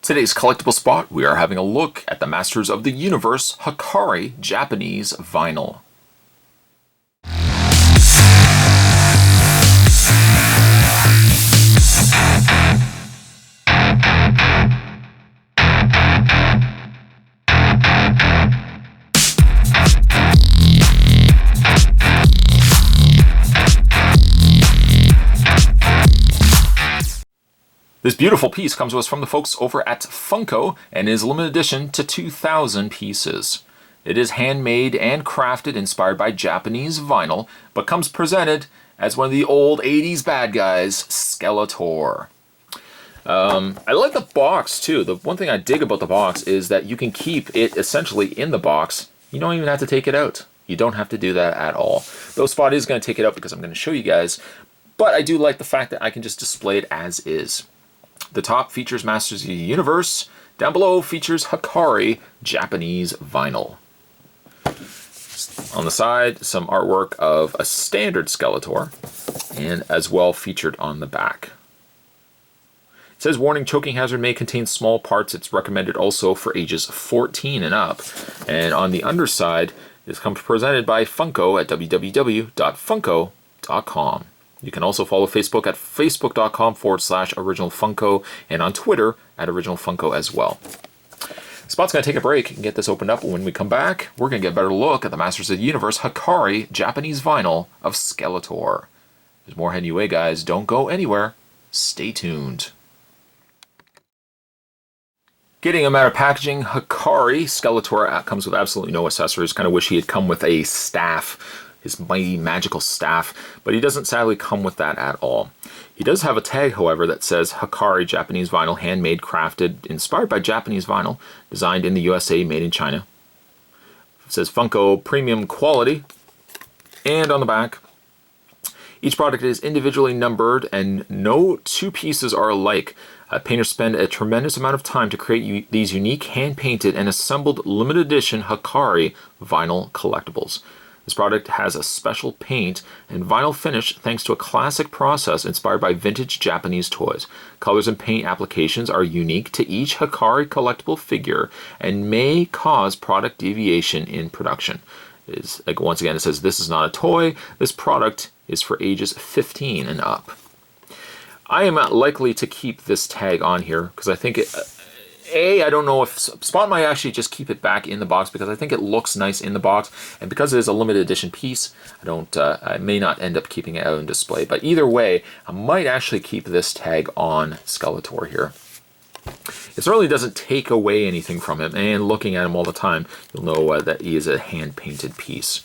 Today's collectible spot, we are having a look at the Masters of the Universe Hikari Japanese vinyl. This beautiful piece comes to us from the folks over at Funko and is limited edition to 2,000 pieces. It is handmade and crafted inspired by Japanese vinyl, but comes presented as one of the old 80s bad guys, Skeletor. I like the box too. The one thing I dig about the box is that you can keep it essentially in the box. You don't even have to take it out. You don't have to do that at all. Though Spot is going to take it out because I'm going to show you guys, but I do like the fact that I can just display it as is. The top features Masters of the Universe. Down below features Hikari Japanese vinyl. On the side, some artwork of a standard Skeletor, and as well featured on the back. It says, warning, choking hazard may contain small parts. It's recommended also for ages 14 and up. And on the underside, this comes presented by Funko at www.funko.com. You can also follow Facebook at facebook.com/Original Funko and on Twitter at Original Funko as well. Spot's going to take a break and get this opened up. When we come back, we're going to get a better look at the Masters of the Universe Hikari Japanese vinyl of Skeletor. There's more heading your way, guys. Don't go anywhere. Stay tuned. Getting him out of packaging, Hikari Skeletor comes with absolutely no accessories. Kind of wish he had come with a staff. His mighty magical staff, but he doesn't sadly come with that at all. He does have a tag, however, that says Hikari Japanese vinyl, handmade, crafted, inspired by Japanese vinyl, designed in the USA, made in China. It says Funko premium quality, and on the back, each product is individually numbered and no two pieces are alike. Painters spend a tremendous amount of time to create these unique hand-painted and assembled limited edition Hikari vinyl collectibles. This product has a special paint and vinyl finish thanks to a classic process inspired by vintage Japanese toys. Colors and paint applications are unique to each Hikari collectible figure and may cause product deviation in production. Once again, it says this is not a toy. This product is for ages 15 and up. I am not likely to keep this tag on here because I think I don't know if Spot might actually just keep it back in the box because I think it looks nice in the box, and because it is a limited edition piece, I may not end up keeping it out on display. But either way, I might actually keep this tag on Skeletor here. It certainly doesn't take away anything from him, and looking at him all the time, you'll know that he is a hand-painted piece.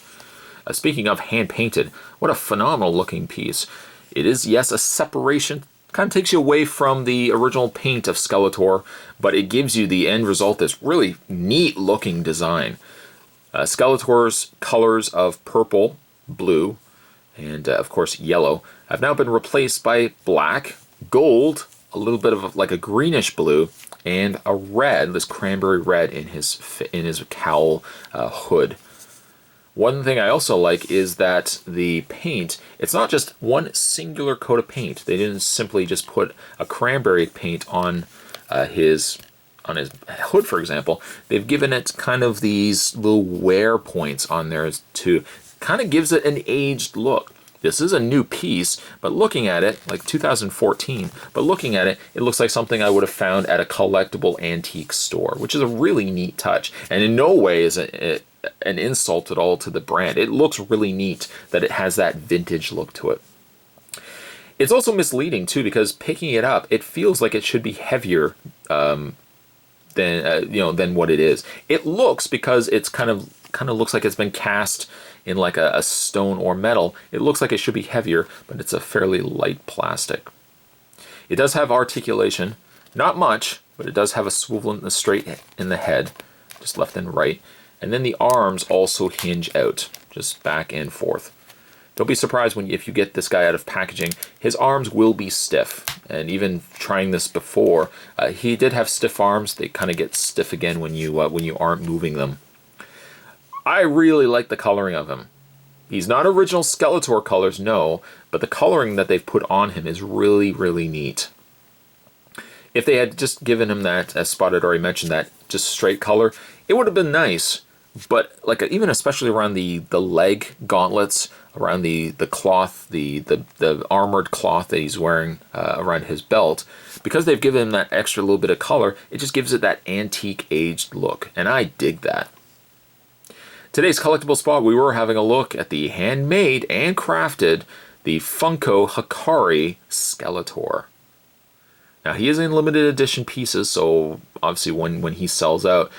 Speaking of hand-painted, what a phenomenal looking piece. It is, yes, a separation. Kind of takes you away from the original paint of Skeletor, but it gives you the end result, this really neat looking design. Skeletor's colors of purple, blue, and of course yellow have now been replaced by black, gold, a little bit of like a greenish blue, and a red, this cranberry red in his cowl hood. One thing I also like is that the paint, it's not just one singular coat of paint. They didn't simply just put a cranberry paint on his hood, for example. They've given it kind of these little wear points on there to kind of gives it an aged look. This is a new piece, but looking at it, like 2014, but looking at it, it looks like something I would have found at a collectible antique store, which is a really neat touch, and in no way is it an insult at all to the brand. It looks really neat that it has that vintage look to it. It's also misleading too, because picking it up, it feels like it should be heavier than what it is. It looks, because it's kind of looks like it's been cast in like a stone or metal. It looks like it should be heavier, but it's a fairly light plastic. It does have articulation, not much, but it does have a swivel in the straight in the head, just left and right. And then the arms also hinge out, just back and forth. Don't be surprised if you get this guy out of packaging, his arms will be stiff. And even trying this before, he did have stiff arms. They kind of get stiff again when you aren't moving them. I really like the coloring of him. He's not original Skeletor colors, no, but the coloring that they've put on him is really, really neat. If they had just given him that, as Spot had already mentioned, that just straight color, it would have been nice. But like even especially around the leg gauntlets, around the cloth, the armored cloth that he's wearing around his belt, because they've given him that extra little bit of color, it just gives it that antique aged look, and I dig that. Today's collectible spot, we were having a look at the handmade and crafted the Funko Hikari Skeletor. Now he is in limited edition pieces, so obviously when he sells out,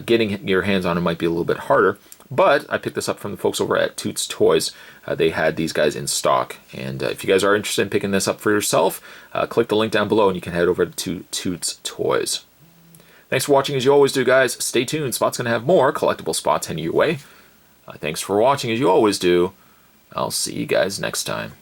getting your hands on him might be a little bit harder. But I picked this up from the folks over at Toots Toys. They had these guys in stock. And if you guys are interested in picking this up for yourself, click the link down below and you can head over to Toots Toys. Thanks for watching as you always do, guys. Stay tuned. Spot's going to have more collectible spots heading your way. Thanks for watching as you always do. I'll see you guys next time.